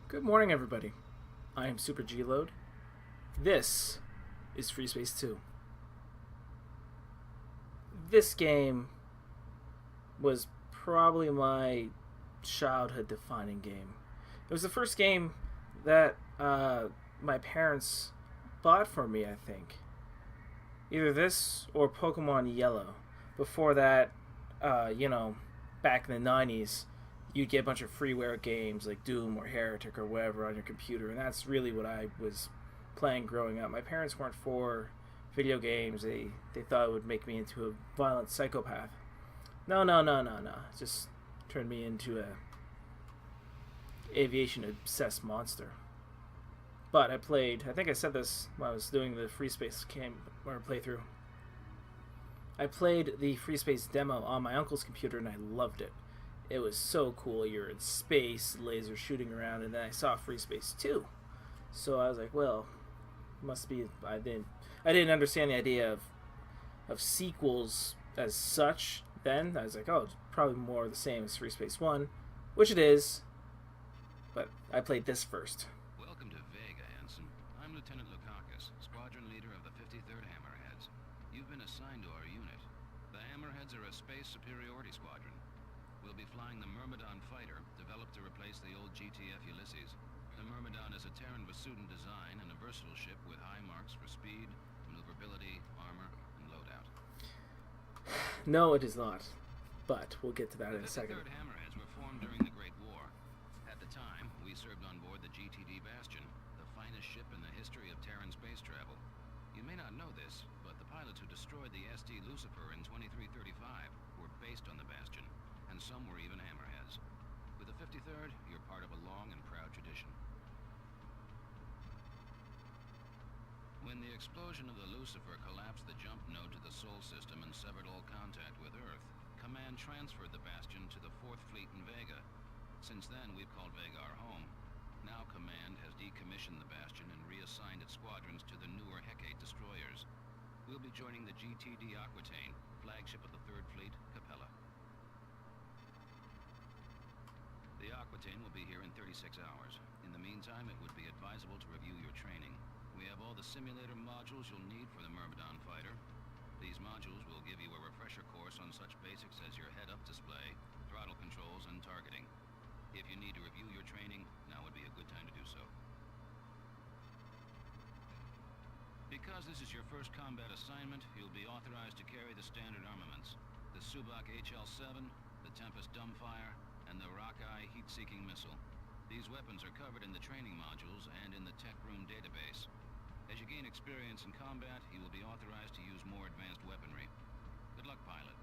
Good morning, everybody. I am Super G-Load. This is Freespace 2. This game was probably my childhood defining game. It was the first game that my parents bought for me, I think. Either this or Pokemon Yellow. Before that, back in the 90s, you'd get a bunch of freeware games like Doom or Heretic or whatever on your computer, and that's really what I was playing growing up. My parents weren't for video games. They thought it would make me into a violent psychopath. No. It just turned me into a aviation obsessed monster. But I think I said this when I was doing the Freespace playthrough. I played the Freespace demo on my uncle's computer and I loved it. It was so cool. You're in space, lasers shooting around, and then I saw Freespace 2. So I was like, well, must be. I didn't understand the idea of sequels as such then. I was like, oh, it's probably more the same as Freespace 1, which it is. But I played this first. Welcome to Vega, Ensign. I'm Lieutenant Lukakis, squadron leader of the 53rd Hammerheads. You've been assigned to our unit. The Hammerheads are a space superiority squadron. We'll be flying the Myrmidon fighter, developed to replace the old GTF Ulysses. The Myrmidon is a Terran Vasudin design and a versatile ship with high marks for speed, maneuverability, armor, and loadout. No, it is not. But we'll get to that in a second. The 53rd Hammerheads were formed during the Great War. At the time, we served on board the GTD Bastion, the finest ship in the history of Terran space travel. You may not know this, but the pilots who destroyed the SD Lucifer in 2335 were based on the Bastion, and some were even Hammerheads. With the 53rd, you're part of a long and proud tradition. When the explosion of the Lucifer collapsed the jump node to the Sol system and severed all contact with Earth, Command transferred the Bastion to the 4th Fleet in Vega. Since then, we've called Vega our home. Now Command has decommissioned the Bastion and reassigned its squadrons to the newer Hecate destroyers. We'll be joining the GTD Aquitaine, flagship of the 3rd Fleet, Capella. The Aquitaine will be here in 36 hours. In the meantime, it would be advisable to review your training. We have all the simulator modules you'll need for the Myrmidon fighter. These modules will give you a refresher course on such basics as your head-up display, throttle controls, and targeting. If you need to review your training, now would be a good time to do so. Because this is your first combat assignment, you'll be authorized to carry the standard armaments. The Subak HL-7, the Tempest Dumbfire, and the Rockeye heat-seeking missile. These weapons are covered in the training modules and in the tech room database. As you gain experience in combat, you will be authorized to use more advanced weaponry. Good luck, pilot,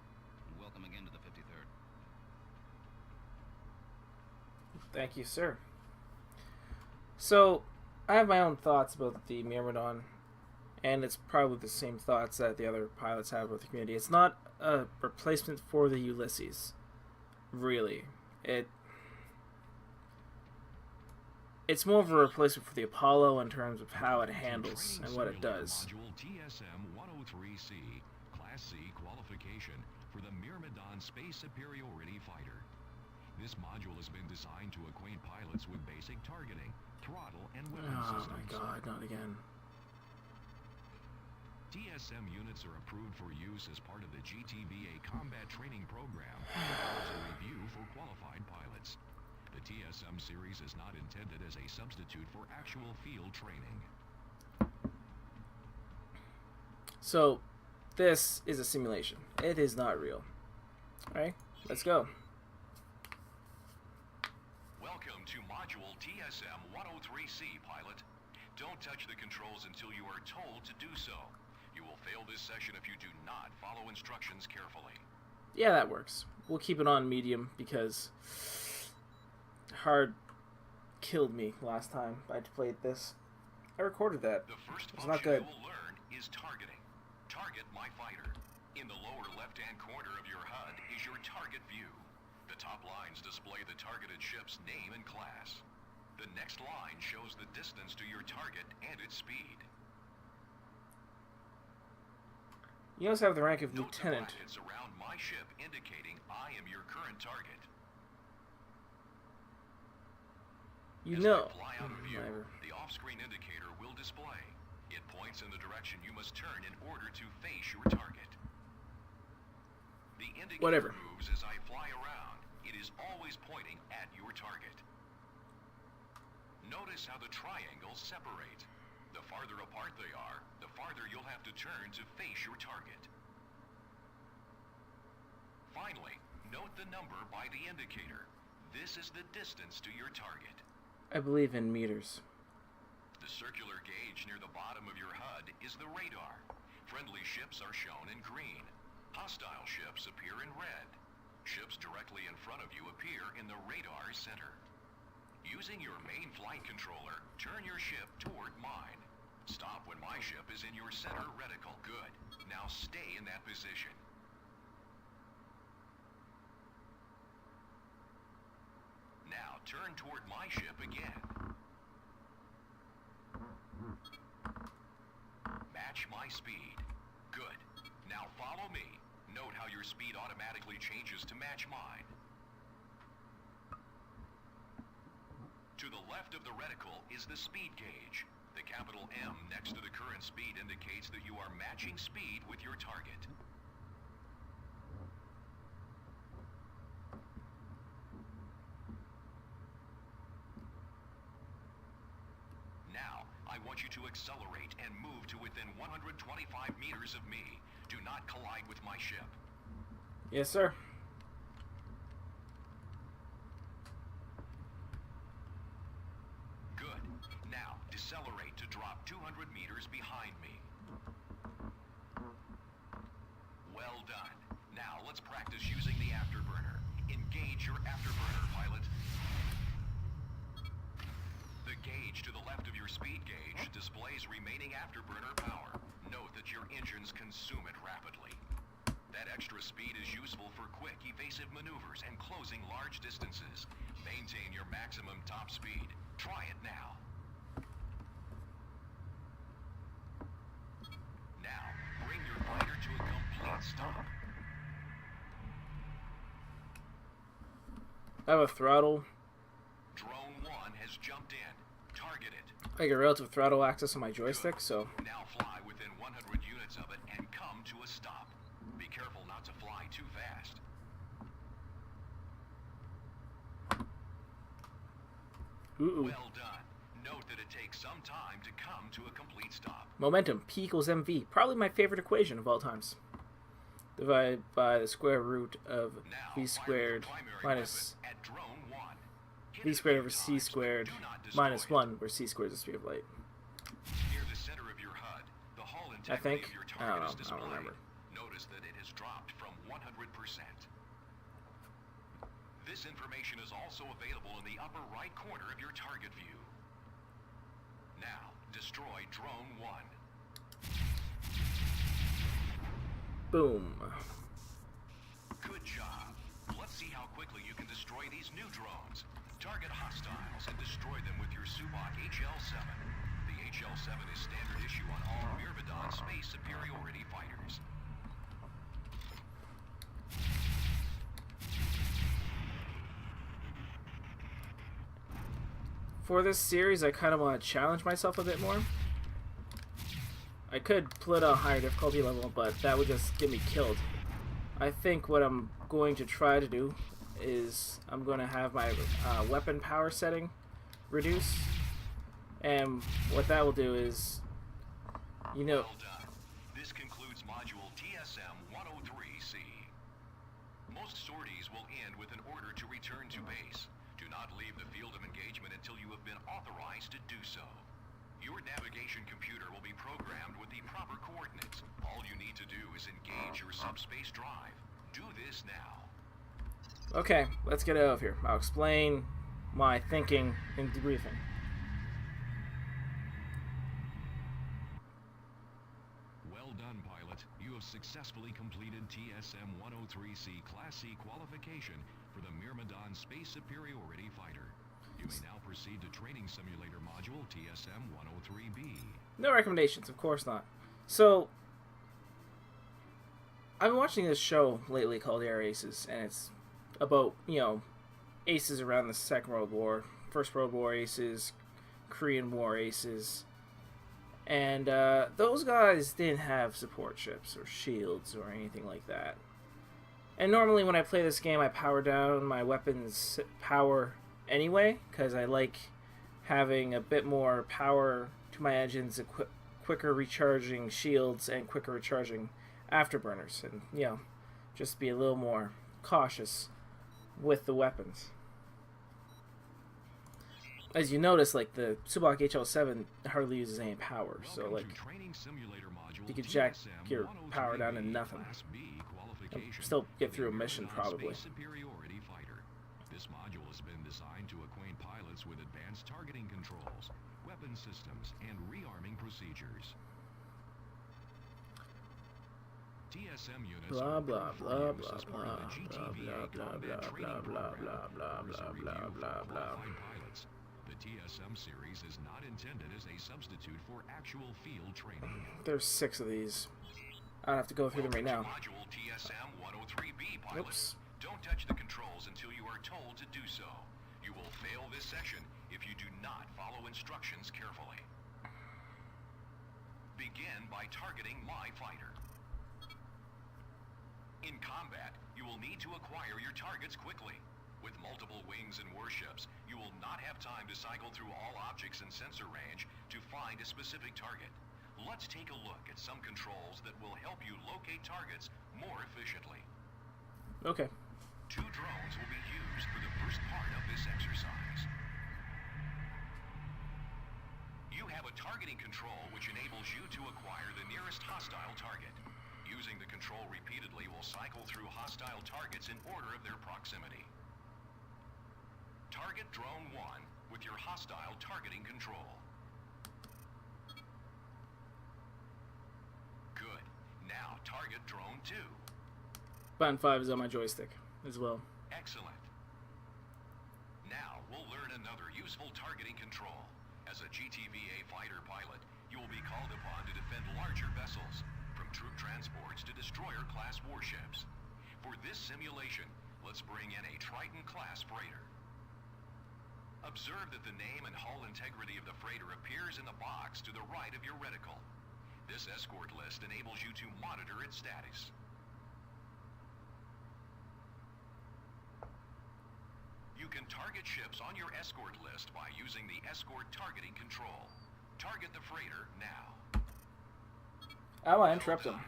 and welcome again to the 53rd. Thank you, sir. So, I have my own thoughts about the Myrmidon, and it's probably the same thoughts that the other pilots have with the community. It's not a replacement for the Ulysses, really. It's more of a replacement for the Apollo in terms of how it handles and what it does. Module TSM-103C, Class C qualification for the Myrmidon Space Superiority Fighter. This module has been designed to acquaint pilots with basic targeting, throttle, and weapon systems. Oh my god, not again. TSM units are approved for use as part of the GTBA combat training program, as a review for qualified pilots. The TSM series is not intended as a substitute for actual field training. So, this is a simulation. It is not real. Alright, let's go. Welcome to Module TSM-103C, pilot. Don't touch the controls until you are told to do so. You will fail this session if you do not follow instructions carefully. Yeah, that works. We'll keep it on medium because hard killed me last time I played this. I recorded that. The first It's not function good. you will learn is targeting. Target my fighter. In the lower left-hand corner of your HUD is your target view. The top lines display the targeted ship's name and class. The next line shows the distance to your target and its speed. You also have the rank of Note lieutenant. the brackets around my ship indicating I am your current target. You As know. I fly out of view, Whatever. the off-screen indicator will display. It points in the direction you must turn in order to face your target. The indicator Whatever. moves as I fly around. It is always pointing at your target. Notice how the triangles separate. The farther apart they are, the farther you'll have to turn to face your target. Finally, note the number by the indicator. This is the distance to your target. I believe in meters. The circular gauge near the bottom of your HUD is the radar. Friendly ships are shown in green. Hostile ships appear in red. Ships directly in front of you appear in the radar center. Using your main flight controller, turn your ship toward mine. Stop when my ship is in your center reticle. Good. Now stay in that position. Now turn toward my ship again. Match my speed. Good. Now follow me. Note how your speed automatically changes to match mine. To the left of the reticle is the speed gauge. The capital M next to the current speed indicates that you are matching speed with your target. Now, I want you to accelerate and move to within 125 meters of me. Do not collide with my ship. Yes, sir. Good. Now, decelerate to drop 200 meters behind me. Well done. Now, let's practice using the afterburner. Engage your afterburner, pilot. The gauge to the left of your speed gauge displays remaining afterburner power. Note that your engines consume it rapidly. That extra speed is useful for quick, evasive maneuvers and closing large distances. Maintain your maximum top speed. Try it now. Now, bring your fighter to a complete stop. I have a throttle. Drone 1 has jumped in. Target it. I get relative throttle access on my joystick, so Now fly within 100 units of it and come to a stop. Be careful not to fly too fast. ooh. Well done. Note that it takes some time to come to a complete stop. Momentum, P equals mv. Probably my favorite equation of all times. Divided by the square root of Now, v fire squared your primary minus weapon at drone 1. Hit v it a squared few over c times, but squared do not destroy minus it. 1, where c squared is the speed of light. Near the center of your HUD, the hull I integrity think. of your I don't target is know. I don't displayed. remember. Notice that it has dropped from 100%. This information is also available in the upper right corner of your target view. Now, destroy drone 1. Boom. Good job. Let's see how quickly you can destroy these new drones. Target hostiles and destroy them with your Subak HL-7. The HL-7 is standard issue on all Myrmidon space superiority fighters. For this series, I kind of want to challenge myself a bit more. I could put a higher difficulty level, but that would just get me killed. I think what I'm going to try to do is I'm going to have my weapon power setting reduce. And what that will do is, you know, Well done. This concludes module TSM-103C. Most sorties will end with an order to return to base. Do not leave the field of engagement until you have been authorized to do so. Your navigation computer will be programmed with the proper coordinates. All you need to do is engage your subspace drive. Do this now. okay, let's get out of here. I'll explain my thinking in debriefing. Well done, pilot. You have successfully completed TSM-103C Class C qualification for the Myrmidon Space Superiority Fighter. You may now proceed to Training Simulator Module TSM-103B. No recommendations, of course not. So, I've been watching this show lately called Air Aces, and it's about, you know, aces around the Second World War, First World War aces, Korean War aces. And those guys didn't have support ships or shields or anything like that. And normally when I play this game, I power down my weapons power anyway, because I like having a bit more power to my engines, quicker recharging shields, and quicker recharging afterburners. And, you know, just be a little more cautious with the weapons. As you notice, like, the Subak HL7 hardly uses any power, so, like, you could jack your power down to nothing. And still get through a mission, probably. This module has been designed to acquaint pilots with advanced targeting controls, weapon systems, and rearming procedures. TSM units Blah are blah approved for blah use blah as part blah of the blah GTVA blah combat blah training blah program. blah blah Or as a blah review blah for blah blah. qualified pilots. The TSM series is not intended as a substitute for actual field training. There's 6 of these. I'd have to go through them right now. Module TSM 103B pilot. Oops. Don't touch the controls until you are told to do so. You will fail this section if you do not follow instructions carefully. Begin by targeting my fighter. In combat, you will need to acquire your targets quickly. With multiple wings and warships, you will not have time to cycle through all objects in sensor range to find a specific target. Let's take a look at some controls that will help you locate targets more efficiently. Okay. 2 drones will be used for the first part of this exercise. You have a targeting control which enables you to acquire the nearest hostile target. Using the control repeatedly will cycle through hostile targets in order of their proximity. Target drone 1 with your hostile targeting control. Good. Now target drone 2. Button 5 is on my joystick as well. Excellent. Now we'll learn another useful targeting control. As a GTVA fighter pilot, you will be called upon to defend larger vessels, from troop transports to destroyer-class warships. For this simulation, let's bring in a Triton-class freighter. Observe that the name and hull integrity of the freighter appears in the box to the right of your reticle. This escort list enables you to monitor its status. You can target ships on your escort list by using the escort targeting control. Target the freighter now. Oh, I interrupt him.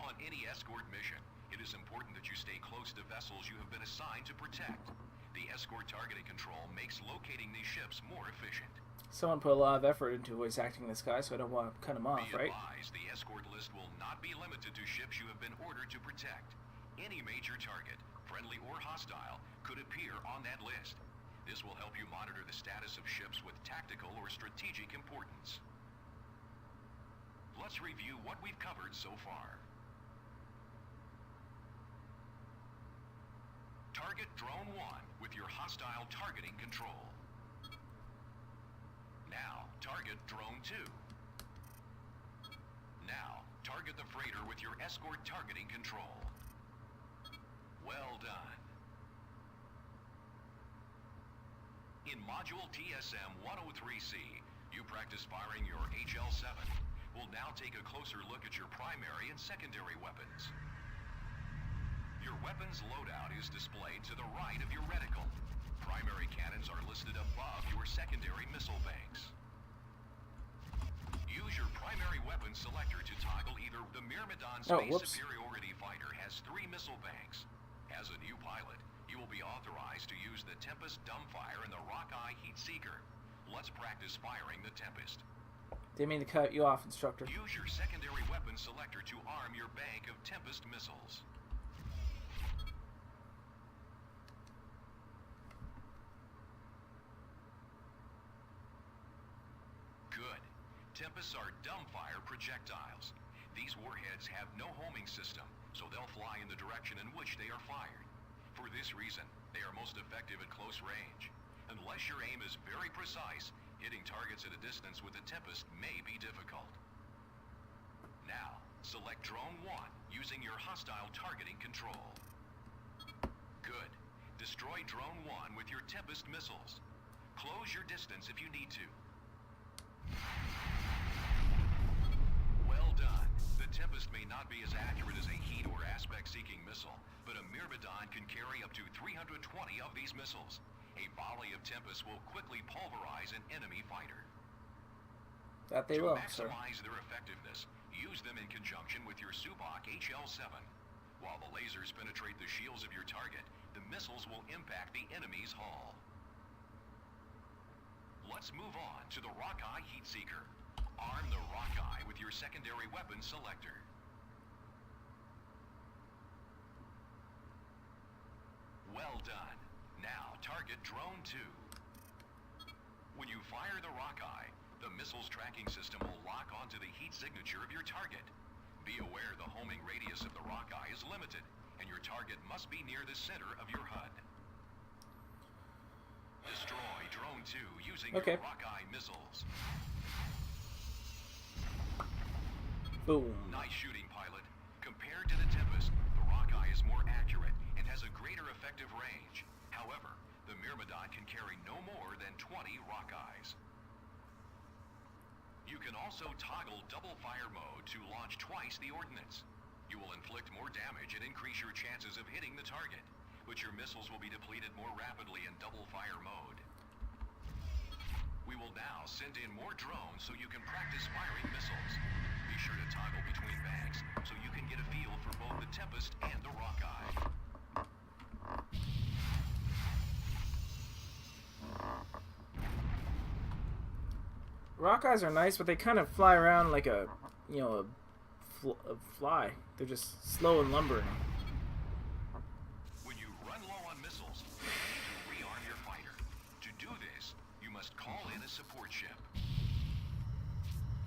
On any escort mission, it is important that you stay close to vessels you have been assigned to protect. The escort targeting control makes locating these ships more efficient. Someone put a lot of effort into voice acting this guy, so I don't want to cut him off, Be right? advised, the escort list will not be limited to ships you have been ordered to protect. Any major target, friendly or hostile, could appear on that list. This will help you monitor the status of ships with tactical or strategic importance. Let's review what we've covered so far. Target drone 1 with your hostile targeting control. Now, target drone 2. Now, target the freighter with your escort targeting control. Well done. In Module TSM 103C, you practice firing your HL7. We'll now take a closer look at your primary and secondary weapons. Your weapons loadout is displayed to the right of your reticle. Primary cannons are listed above your secondary missile banks. Use your primary weapon selector to toggle either the Myrmidon Space Superiority Fighter has 3 missile banks. As a new pilot, you will be authorized to use the Tempest Dumbfire and the Rockeye Heat Seeker. Let's practice firing the Tempest. Didn't mean to cut you off, instructor. Use your secondary weapon selector to arm your bank of Tempest missiles. Good. Tempests are dumbfire projectiles. These warheads have no homing system, so they'll fly in the direction in which they are fired. For this reason, they are most effective at close range. Unless your aim is very precise, hitting targets at a distance with a Tempest may be difficult. Now, select Drone 1 using your hostile targeting control. Good. Destroy Drone 1 with your Tempest missiles. Close your distance if you need to. Well done. The Tempest may not be as accurate as a heat or aspect-seeking missile, but a Myrmidon can carry up to 320 of these missiles. A volley of Tempest will quickly pulverize an enemy fighter. That they To will, sir. maximize their effectiveness, use them in conjunction with your Subak HL7. While the lasers penetrate the shields of your target, the missiles will impact the enemy's hull. Let's move on to the Rockeye Heatseeker. Arm the Rockeye with your secondary weapon selector. Well done. Now target Drone 2. When you fire the Rockeye, the missile's tracking system will lock onto the heat signature of your target. Be aware the homing radius of the Rockeye is limited, and your target must be near the center of your HUD. Destroy Drone 2 using your Rockeye missiles. Boom. Nice shooting, pilot. Compared to the Tempest, the Rockeye is more accurate and has a greater effective range. However, the Myrmidon can carry no more than 20 Rockeyes. You can also toggle double fire mode to launch twice the ordnance. You will inflict more damage and increase your chances of hitting the target, but your missiles will be depleted more rapidly in double fire mode. We will now send in more drones so you can practice firing missiles. Be sure to toggle between banks so you can get a feel for both the Tempest and the Rockeye. Rockeyes are nice, but they kind of fly around like a fly. They're just slow and lumbering. When you run low on missiles, you need to rearm your fighter. To do this, you must call in a support ship.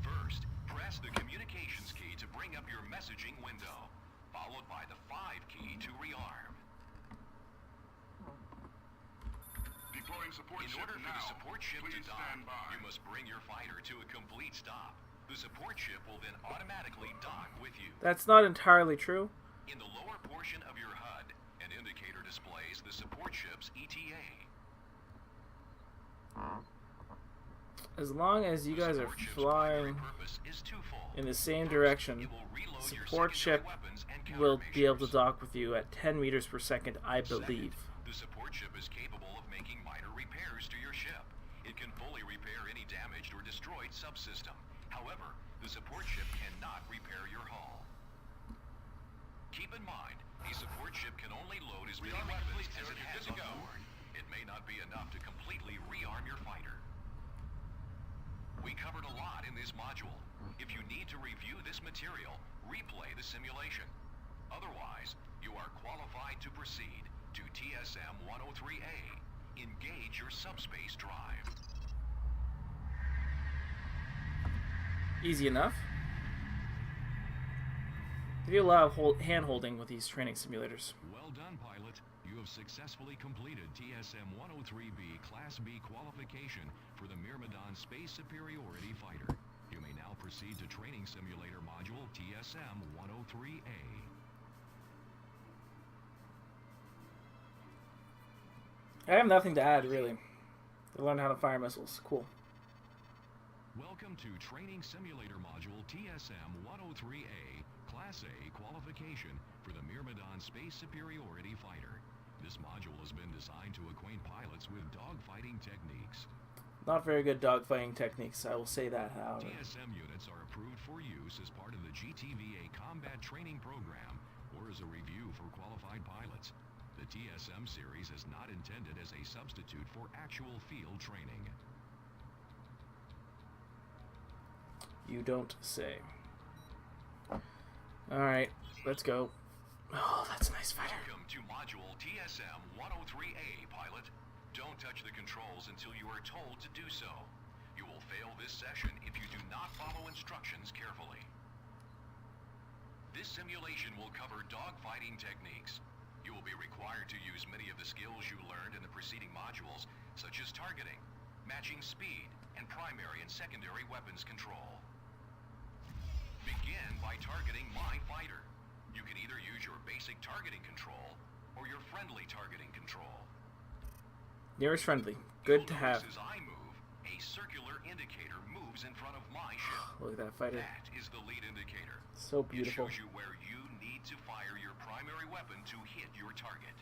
First, press the communications key to bring up your messaging window, followed by the 5 key to rearm. In order for the support ship to dock, you must bring your fighter to a complete stop. The support ship will then automatically dock with you. That's not entirely true. In the lower portion of your HUD, an indicator displays the support ship's ETA. As long as you guys are flying in the same direction, support ship will be able to dock with you at 10 meters per second, I believe. The support ship is capable of making minor repairs to your ship. It can fully repair any damaged or destroyed subsystem. However, the support ship cannot repair your hull. Keep in mind, a support ship can only load as many weapons as it has on board. It may not be enough to completely rearm your fighter. We covered a lot in this module. If you need to review this material, replay the simulation. Otherwise, you are qualified to proceed to TSM 103A. Engage your subspace drive. Easy enough. They do a lot of hand-holding with these training simulators. Well done, pilot. You have successfully completed TSM 103B Class B qualification for the Myrmidon Space Superiority Fighter. You may now proceed to Training Simulator Module TSM 103A. I have nothing to add, really. I learned how to fire missiles. Cool. Welcome to Training Simulator Module TSM 103A, Class A qualification for the Myrmidon Space Superiority Fighter. This module has been designed to acquaint pilots with dogfighting techniques. Not very good dogfighting techniques, I will say that, however. TSM units are approved for use as part of the GTVA Combat Training Program or as a review for qualified pilots. The TSM series is not intended as a substitute for actual field training. You don't say. Alright, let's go. Oh, that's a nice fighter. Welcome to Module TSM 103A, pilot. Don't touch the controls until you are told to do so. You will fail this session if you do not follow instructions carefully. This simulation will cover dogfighting techniques. You will be required to use many of the skills you learned in the preceding modules, such as targeting, matching speed, and primary and secondary weapons control. Begin by targeting my fighter. You can either use your basic targeting control or your friendly targeting control. Nearest friendly. Good to You'll have. notice as I move, a circular indicator moves in front of my ship. Look at that fighter. That is the lead indicator. So It beautiful. shows you where you need to fire your primary weapon to hit your target.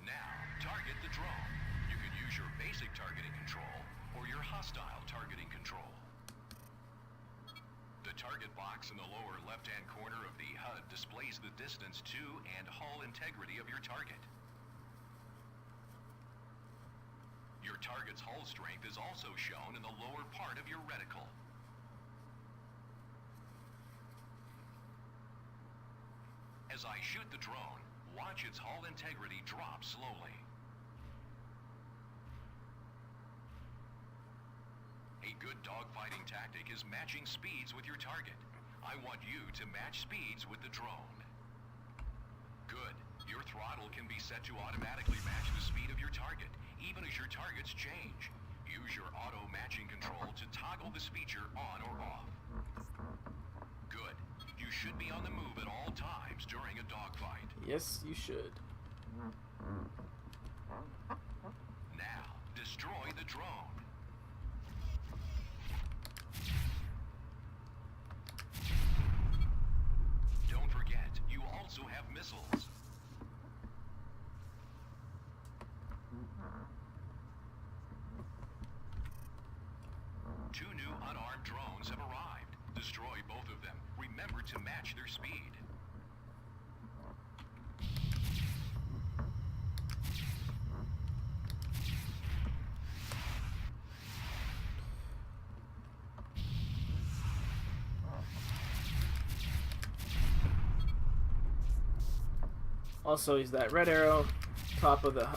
Now, target the drone. You can use your basic targeting control or your hostile targeting control. The target box in the lower left-hand corner of the HUD displays the distance to and hull integrity of your target. Your target's hull strength is also shown in the lower part of your reticle. As I shoot the drone, watch its hull integrity drop slowly. A good dogfighting tactic is matching speeds with your target. I want you to match speeds with the drone. Good. Your throttle can be set to automatically match the speed of your target, even as your targets change. Use your auto matching control to toggle this feature on or off. Good. You should be on the move at all times during a dogfight. Yes, you should. Now, destroy the drone. Don't forget, you also have missiles. Two new unarmed drones have arrived. Destroy both of them. Remember to match their speed. Also, use that red arrow, top of the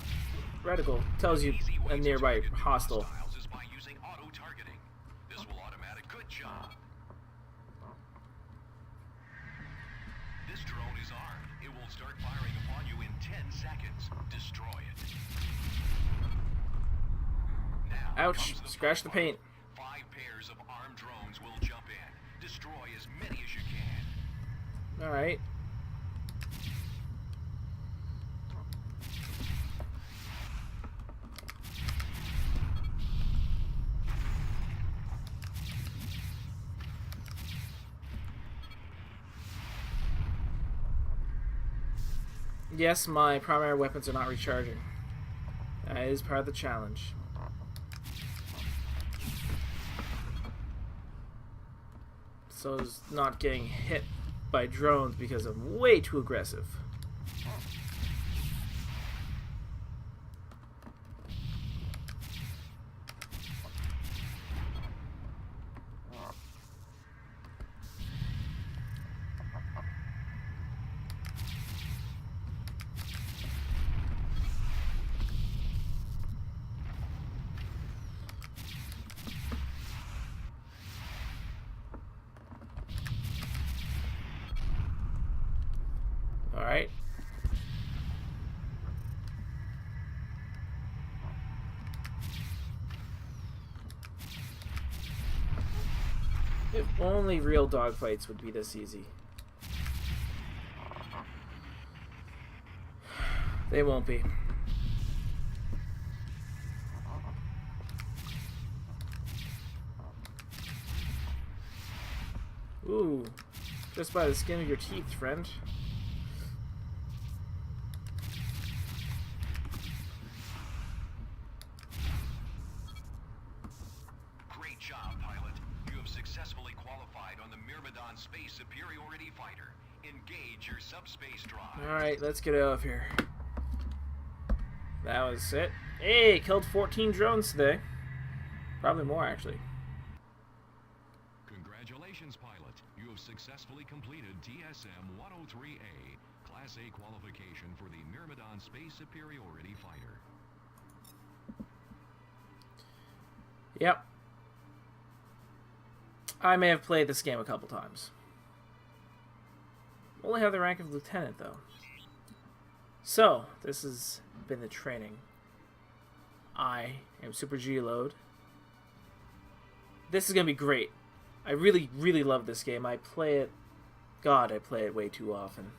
reticle, tells you Easy way a to nearby target new hostile. hostiles is by using auto-targeting. This will automatic. Good job. This drone is armed. It will start firing upon you in 10 seconds. Destroy it. Now Ouch! comes the Scratch the fun paint. part. 5 pairs of armed drones will jump in. Destroy as many as you can. Alright. Yes, my primary weapons are not recharging. That is part of the challenge. So it's not getting hit by drones because I'm way too aggressive. Alright. If only real dogfights would be this easy. They won't be. Ooh. Just by the skin of your teeth, friend. Great job, pilot. You have successfully qualified on the Myrmidon Space Superiority Fighter. Engage your subspace drive. Alright, let's get out of here. That was it. Hey, killed 14 drones today. Probably more, actually. Congratulations, pilot. You have successfully completed TSM-103A, Class A qualification for the Myrmidon Space Superiority Fighter. Yep. I may have played this game a couple times. Only have the rank of lieutenant, though. So, this has been the training. I am Super G-Load. This is going to be great. I really, really love this game. I play it... God, I play it way too often.